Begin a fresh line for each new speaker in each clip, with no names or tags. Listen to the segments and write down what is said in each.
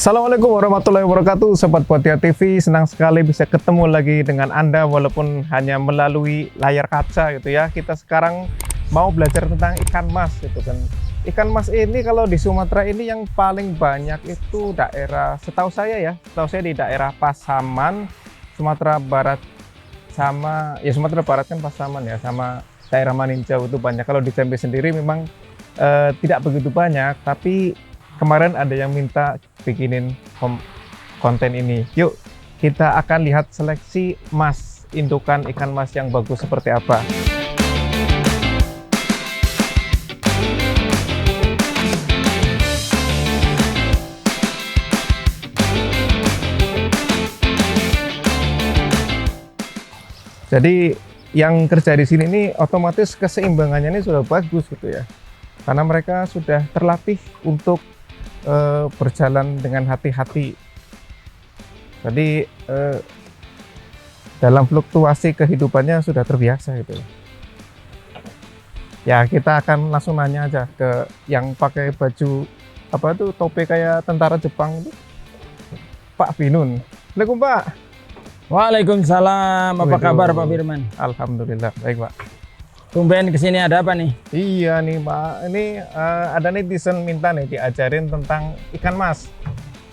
Assalamualaikum warahmatullahi wabarakatuh, Sobat Potia TV. Senang sekali bisa ketemu lagi dengan Anda walaupun hanya melalui layar kaca gitu ya. Kita sekarang mau belajar tentang ikan mas gitu kan. Ikan mas ini kalau di Sumatera ini yang paling banyak itu daerah, setahu saya di daerah Pasaman, Sumatera Barat, sama ya Sumatera Barat kan Pasaman ya, sama daerah Maninjau itu banyak. Kalau di Jambi sendiri memang tidak begitu banyak, tapi kemarin ada yang minta bikinin konten ini. Yuk kita akan lihat seleksi mas, indukan ikan mas yang bagus seperti apa. Jadi yang kerja di sini ini otomatis keseimbangannya ini sudah bagus gitu ya. Karena mereka sudah terlatih untuk berjalan dengan hati-hati. Jadi dalam fluktuasi kehidupannya sudah terbiasa gitu. Ya kita akan langsung nanya aja ke yang pakai baju apa tuh, topi kayak tentara Jepang itu, Pak Binun. Assalamualaikum Pak.
Waalaikumsalam. Apa kabar Pak Firman?
Alhamdulillah baik Pak.
Tumben kesini ada apa nih?
Iya nih Pak, ini ada netizen minta nih diajarin tentang ikan mas.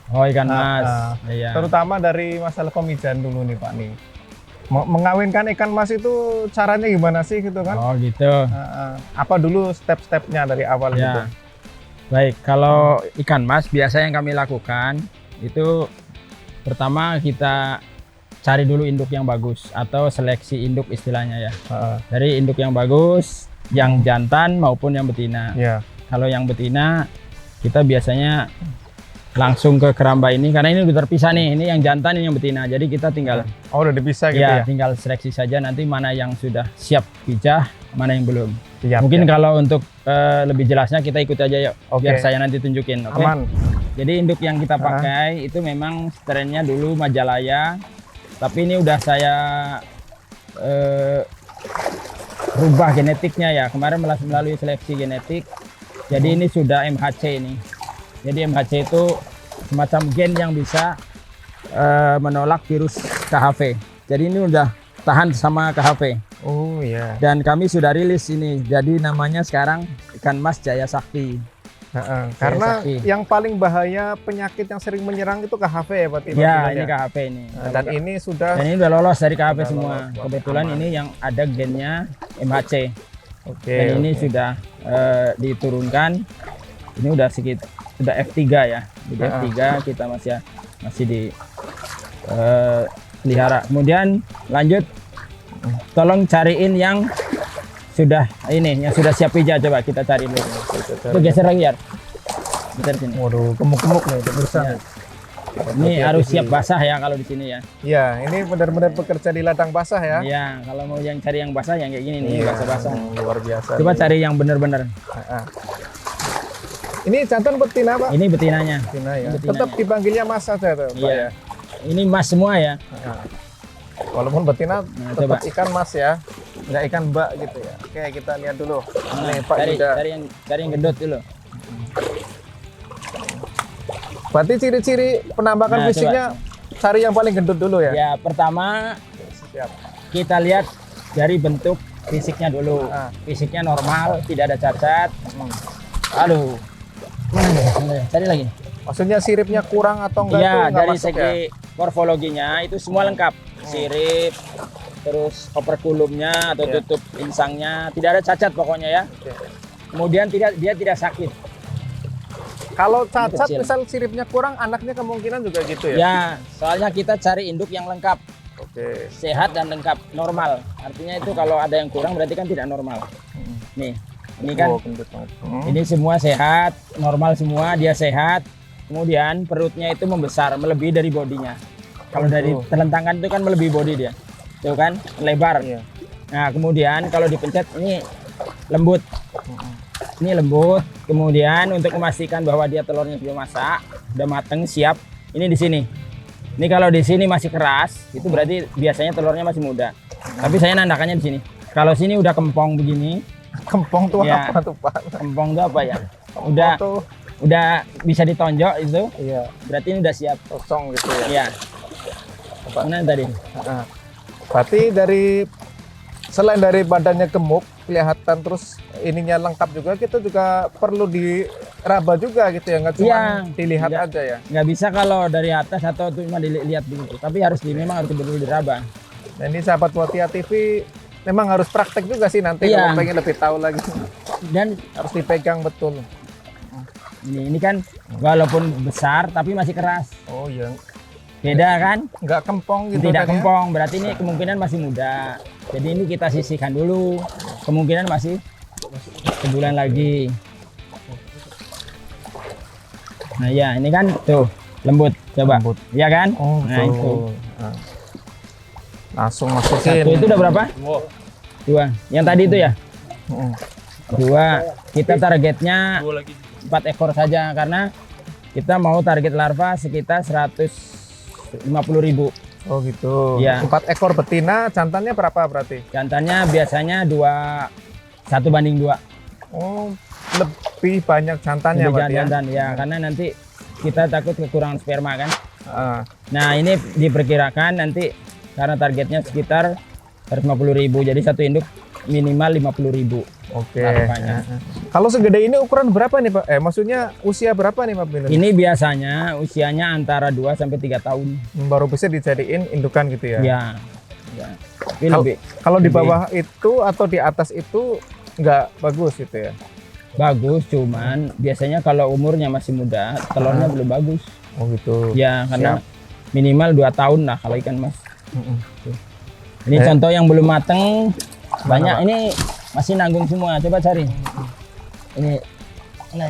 Oh ikan mas, iya.
Terutama dari masalah pemijahan dulu nih Pak nih. Mengawinkan ikan mas itu caranya gimana sih gitu kan?
Oh gitu.
Apa dulu step-stepnya dari awal
ya.
gitu?
Baik, kalau ikan mas biasa yang kami lakukan itu pertama kita cari dulu induk yang bagus atau seleksi induk istilahnya ya. Dari induk yang bagus, yang jantan maupun yang betina.
Yeah.
Kalau yang betina kita biasanya langsung ke keramba ini karena ini udah terpisah nih. Ini yang jantan, ini yang betina. Jadi kita tinggal
udah dipisah gitu ya.
Tinggal seleksi saja nanti mana yang sudah siap pijah, mana yang belum.
Siap,
mungkin kalau untuk lebih jelasnya kita ikut aja yuk. Biar saya nanti tunjukin.
Aman.
Jadi induk yang kita pakai itu memang strainnya dulu Majalaya. Tapi ini udah saya rubah genetiknya ya. Kemarin melalui seleksi genetik. Jadi ini sudah MHC ini. Jadi MHC itu semacam gen yang bisa menolak virus KHV. Jadi ini udah tahan sama KHV.
Oh iya.
Dan kami sudah rilis ini. Jadi namanya sekarang ikan mas Jaya Sakti.
Karena yang paling bahaya penyakit yang sering menyerang itu KHV ya Pak?
Ya ini KHV ini.
Dan ini sudah
udah lolos dari KHV semua. Kebetulan aman. Ini yang ada gennya MHC. Dan ini sudah diturunkan. Ini udah sudah F3 ya. Jadi F3 kita masih di pelihara. Kemudian lanjut, tolong cariin yang sudah yang sudah siap pijah. Coba kita cari dulu. Itu geser lagi ya. Geser sini.
Waduh, gemuk-gemuk nih, besar.
Ini harus siap basah ya kalau di sini ya.
Iya, ini benar-benar bekerja di ladang basah ya.
Iya, kalau mau yang cari yang basah yang kayak gini nih, basah-basah.
Luar biasa.
Coba cari yang benar-benar.
Ini jantan betina Pak?
Ini betinanya.
Betina ya. Tetap dipanggilnya mas saja tuh Pak ya.
Ini mas semua ya.
Walaupun betina tetap
coba.
ikan mas ya. Nggak ikan mbak gitu ya. Oke, kita lihat dulu. Nih Pak
cari yang gendut dulu.
Berarti ciri-ciri penampakan fisiknya cari yang paling gendut dulu ya?
Ya, pertama kita lihat dari bentuk fisiknya dulu. Fisiknya normal, tidak ada cacat. Aduh. Cari lagi.
Maksudnya siripnya kurang atau enggak?
Iya, dari segi morfologinya itu semua lengkap. Sirip, terus operculumnya atau tutup insangnya tidak ada cacat pokoknya ya. Kemudian dia tidak sakit.
Kalau cacat misal siripnya kurang, anaknya kemungkinan juga gitu ya?
Ya, soalnya kita cari induk yang lengkap. Sehat dan lengkap, normal. Artinya itu kalau ada yang kurang berarti kan tidak normal. Nih, ini kan ini semua sehat, normal semua, dia sehat. Kemudian perutnya itu membesar, melebihi dari bodinya. Kalau dari telentangan itu kan melebihi body dia. Tuh kan, lebar. Nah, kemudian kalau dipencet ini lembut. Ini lembut. Kemudian untuk memastikan bahwa dia telurnya sudah masak, sudah matang, siap. Ini di sini. Ini kalau di sini masih keras, itu berarti biasanya telurnya masih muda. Tapi saya nandakannya di sini. Kalau sini udah kempong begini.
Kempong tuh apa tuh Pak?
Kempong itu apa ya? Udah udah bisa ditonjok itu,
Iya,
berarti ini udah siap.
kosong gitu ya.
Iya. Mana tadi?
Heeh. Berarti selain dari badannya gemuk kelihatan, terus ininya lengkap juga, kita juga perlu diraba juga gitu ya, nggak cuma
Iya.
dilihat
Nggak.
aja ya.
Nggak bisa kalau dari atas atau cuma dilihat begitu, tapi memang harus betul diraba.
Nah, ini sahabat Mutia TV memang harus praktek juga sih nanti
Iya.
kalau pengen lebih tahu lagi.
Dan
Harus dipegang betul.
ini kan walaupun besar tapi masih keras.
Oh iya,
Beda kan?
nggak kempong gitu
Tidak
kan ya?
kempong, berarti ini kemungkinan masih muda. Jadi ini kita sisihkan dulu. Kemungkinan masih sebulan lagi. Nah ya, ini kan tuh lembut. Coba.
Lembut.
Iya kan?
Oh
Nah itu.
betul. Nah. Langsung
Satu
masukin.
itu udah berapa? Dua. Yang tadi itu ya?
Mm.
Dua. Kita targetnya 4 ekor saja karena kita mau target larva sekitar 150.000.
Oh gitu.
Iya.
4 ekor betina, jantannya berapa berarti?
Jantannya biasanya 1:2.
Oh, lebih banyak jantannya
Lebih
berarti ya?
jantan ya, karena nanti kita takut kekurangan sperma kan.
Ah,
Nah ini diperkirakan nanti karena targetnya sekitar 150.000, jadi satu induk minimal 50.000.
oke.
Larvanya.
Kalau segede ini ukuran berapa nih Pak? Maksudnya usia berapa nih Pak Binun?
Ini biasanya usianya antara 2 sampai 3 tahun.
Baru bisa dijadiin indukan gitu ya?
Ya. Ya. Tapi
Kalau di
lebih
bawah itu atau di atas itu nggak bagus gitu ya?
bagus, cuman biasanya kalau umurnya masih muda, telurnya belum bagus.
Oh gitu.
Ya, karena minimal 2 tahun lah kalau ikan mas.
Mm-mm.
Ini contoh yang belum mateng,
Mana,
banyak
Pak?
ini masih nanggung semua. Coba cari. Ini, nah,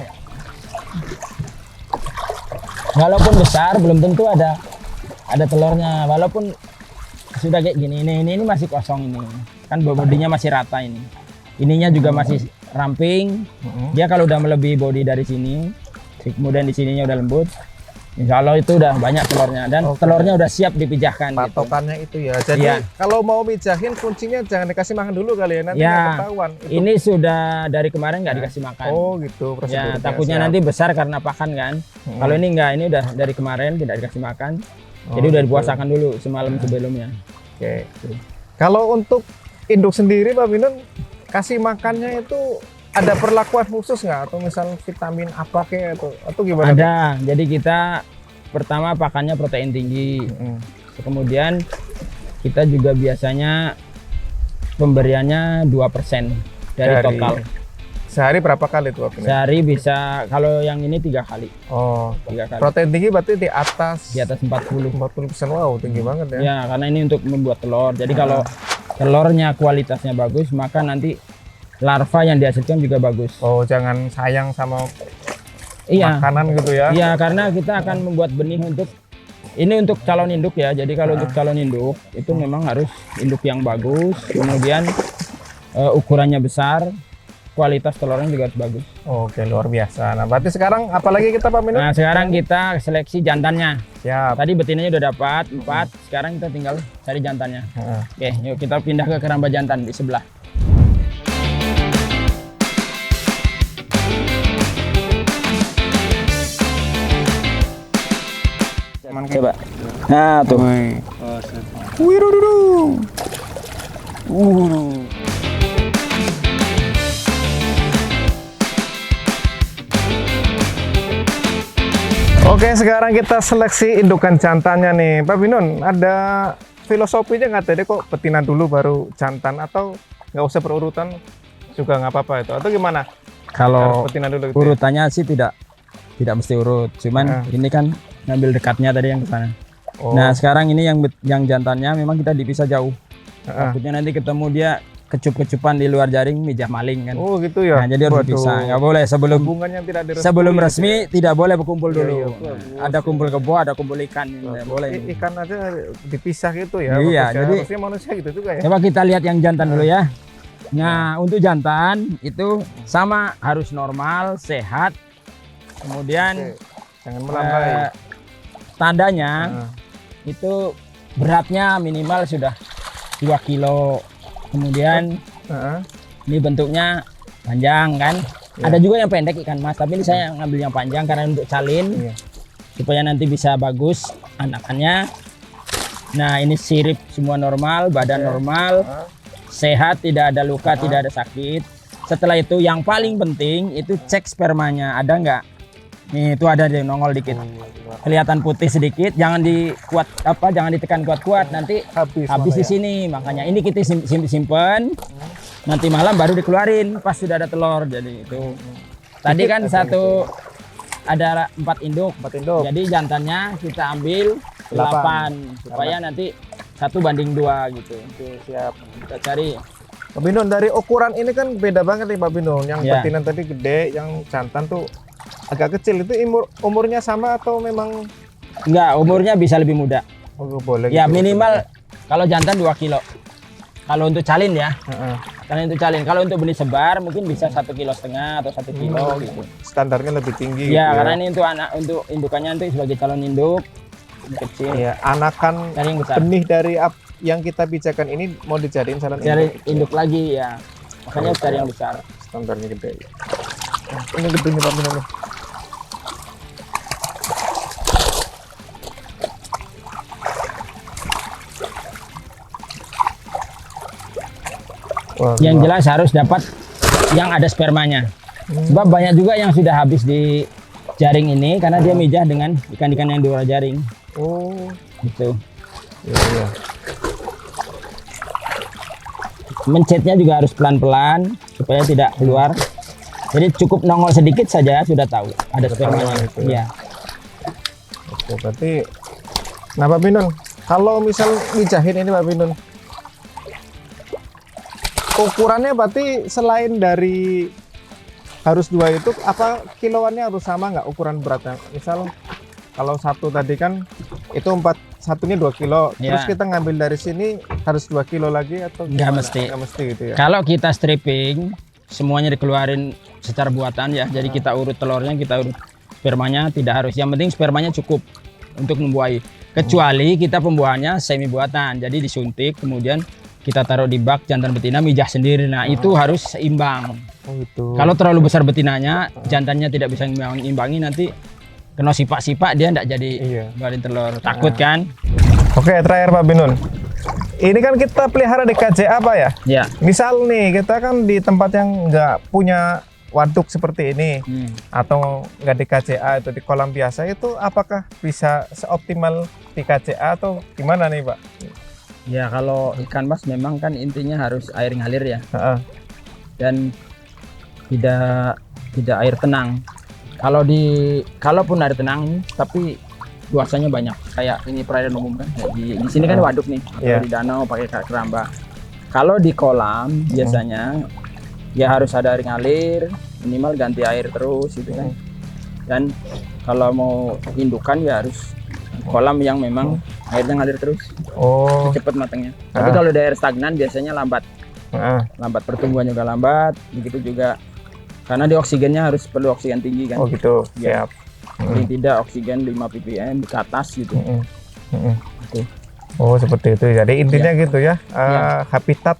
walaupun besar belum tentu ada telurnya. Walaupun sudah kayak gini, ini masih kosong ini. Kan bodinya masih rata ini. Ininya juga masih ramping.
Mm-mm.
Dia kalau udah melebihi bodi dari sini, kemudian di sininya udah lembut, insya Allah itu udah banyak telurnya dan
Oke.
telurnya udah siap dipijahkan. Gitu.
Patokannya itu ya. Jadi
Iya.
kalau mau mijahin kuncinya jangan dikasih makan dulu kali ya, nanti
Ya,
nggak ketahuan. Itu-
Ini sudah dari kemarin nggak dikasih makan.
Oh gitu
Ya,
prosedurnya.
takutnya
Siap.
nanti besar karena pakan kan. Kalau ini enggak, ini udah dari kemarin tidak dikasih makan.
Oh,
Jadi udah
gitu.
dipuasakan dulu semalam sebelumnya.
Oke. Kalau untuk induk sendiri Pak Binun, kasih makannya itu ada perlakuan khusus nggak? Atau misal vitamin apa kayak atau gimana?
Ada. Jadi kita pertama pakannya protein tinggi.
Mm.
Kemudian kita juga biasanya pemberiannya 2% dari total.
Sehari berapa kali tuh Pak Binun?
Sehari bisa, kalau yang ini 3 kali.
Oh,
3 kali.
protein tinggi berarti di atas
Di atas 40.
40%. Wow, tinggi banget ya.
Ya, karena ini untuk membuat telur. Jadi kalau telurnya kualitasnya bagus, maka nanti larva yang dihasilkan juga bagus.
Oh, jangan sayang sama
Iya.
makanan gitu ya.
Iya, karena kita akan membuat benih untuk untuk calon induk ya. Jadi kalau untuk calon induk itu memang harus induk yang bagus, kemudian ukurannya besar, kualitas telurnya juga harus bagus.
Oke, luar biasa. Nah, berarti sekarang apalagi kita Pak Binun?
Nah, sekarang kita seleksi jantannya.
Siap.
Tadi betinanya udah dapat 4, sekarang kita tinggal cari jantannya.
Heeh.
Oke, yuk kita pindah ke keramba jantan di sebelah. Coba. Nah, tuh.
Wih, dudu. Oke, sekarang kita seleksi indukan jantannya nih. Pak Binun, ada filosofinya nggak tadi kok betina dulu baru jantan, atau nggak usah berurutan juga nggak apa-apa itu? Atau gimana?
Kalau
Harus betina dulu gitu ya?
urutannya sih tidak mesti urut. Cuman ini kan ngambil dekatnya tadi yang ke sana.
Oh,
Nah, sekarang ini yang jantannya memang kita dipisah jauh.
heeh.
Takutnya nanti ketemu dia kecup-kecupan di luar jaring, mijah maling kan.
Oh gitu ya?
Nah, jadi harus
Waduh.
dipisah. Nggak boleh
Hubungan yang tidak direstui
sebelum
gitu
resmi
ya?
tidak boleh berkumpul
Iya,
dulu.
iya,
Nah,
bagus.
ada kumpul kebo, ada kumpul ikan, nggak boleh.
Ikan aja dipisah gitu ya?
Iya,
bagusnya.
jadi-
harusnya manusia gitu juga ya?
Coba kita lihat yang jantan dulu ya. Nah, untuk jantan itu sama, harus normal, sehat. Kemudian
Oke, jangan melambai.
tandanya
Nah,
itu beratnya minimal sudah 2 kilo. Kemudian
heeh.
ini bentuknya panjang kan.
Ya.
Ada juga yang pendek ikan mas, tapi ini saya ngambil yang panjang karena untuk salin.
Iya.
Supaya nanti bisa bagus anakannya. Nah, ini sirip semua normal, badan normal, sehat, tidak ada luka, tidak ada sakit. Setelah itu yang paling penting itu cek spermanya, ada nggak? Nih, itu ada deh, nongol dikit. Kelihatan putih sedikit, jangan jangan ditekan kuat-kuat, nanti habis di sini. Makanya ini kita simpen. Nanti malam baru dikeluarin pas sudah ada telur. Jadi itu. Tadi kan ada 4 induk. Jadi jantannya kita ambil 8 supaya nanti 1:2 gitu.
Oke, siap.
Kita cari.
Pak Binun, dari ukuran ini kan beda banget nih Pak Binun. Yang
Ya.
betina tadi gede, yang jantan tuh agak kecil. Itu umurnya sama atau memang
Enggak, umurnya bisa lebih muda.
boleh?
Ya
gitu?
minimal kalau jantan 2 kilo. Kalau untuk calin ya.
Heeh.
Kalau untuk benih sebar mungkin bisa 1,5 kilo atau 1 kilo gitu.
Standarnya lebih tinggi.
Ya,
gitu
karena ini untuk indukannya nanti sebagai calon induk ini kecil.
ya, anakan
Cari yang besar.
benih dari yang kita bijakan ini mau dijadiin salon
Cari induk lagi ya. Makanya cari yang besar.
Standarnya gede. Nah, ini gedenya Pak Binun. Wah,
Yang jelas harus dapat yang ada spermanya. Sebab banyak juga yang sudah habis di jaring ini karena dia mijah dengan ikan-ikan yang di luar jaring.
Oh,
Gitu.
iya.
Mencetnya juga harus pelan-pelan supaya tidak keluar. Jadi cukup nongol sedikit saja sudah tahu ada spermanya.
Itu ya.
Iya.
Oke, berarti nah Pak Binun, kalau misal mijahin ini Pak Binun, ukurannya berarti selain dari harus 2 itu, apa kiloannya harus sama nggak ukuran beratnya? Misal kalau satu tadi kan itu satunya 2 kilo,
Ya.
terus kita ngambil dari sini harus 2 kilo lagi atau
Nggak
gimana?
mesti.
Nggak mesti gitu ya?
Kalau kita stripping semuanya dikeluarin secara buatan ya. Jadi kita urut telurnya, kita urut spermanya, tidak harus. Yang penting spermanya cukup untuk membuahi. Kecuali kita pembuahannya semi buatan. Jadi disuntik kemudian kita taruh di bak jantan betina mijah sendiri. Nah, itu harus seimbang.
Oh gitu.
Kalau terlalu besar betinanya, jantannya tidak bisa mengimbangi, nanti kena sipak-sipak dia tidak jadi
Iya.
ngeluarin telur. Takut kan?
Oke, terakhir Pak Binun. Ini kan kita pelihara di KJA Pak ya?
Ya.
Misal nih kita kan di tempat yang nggak punya waduk seperti ini atau nggak di KJA itu di kolam biasa, itu apakah bisa seoptimal di KJA atau gimana nih Pak?
Ya, kalau ikan mas memang kan intinya harus air ngalir ya.
Heeh.
Dan tidak air tenang. Kalaupun air tenang tapi luasannya banyak kayak ini perairan umum kan. Di sini kan waduk nih, atau
Iya.
di danau pakai keramba. Kalau di kolam biasanya ya harus ada air ngalir, minimal ganti air terus gitu kan. Dan kalau mau indukan ya harus kolam yang memang airnya ngalir terus,
Oh.
cepat matangnya. Tapi kalau di air stagnan biasanya lambat.
Heeh.
Lambat pertumbuhan juga lambat, begitu juga karena di oksigennya harus perlu oksigen tinggi kan.
Oh gitu.
Ya.
Siap.
Paling tidak oksigen 5 ppm ke atas gitu.
Heeh. Heeh.
Oke.
Oh seperti itu. Jadi intinya gitu ya.
Iya.
Habitat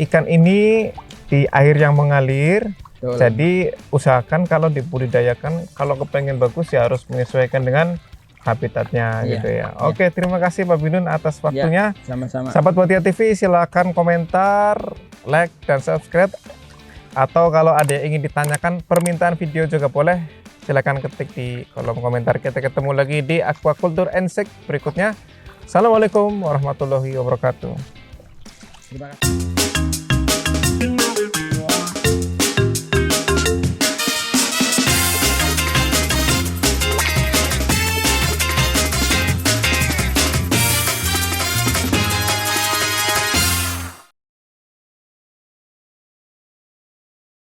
ikan ini di air yang mengalir.
Betul.
Jadi usahakan kalau dibudidayakan, kalau kepengen bagus ya harus menyesuaikan dengan habitatnya
Iya.
gitu ya. Oke, terima kasih Pak Binun atas waktunya.
Sama-sama.
Sahabat Botia TV, silakan komentar, like, dan subscribe. Atau kalau ada yang ingin ditanyakan permintaan video juga boleh, silakan ketik di kolom komentar. Kita ketemu lagi di Aquaculture and Sec berikutnya. Assalamualaikum warahmatullahi wabarakatuh.
Terima kasih.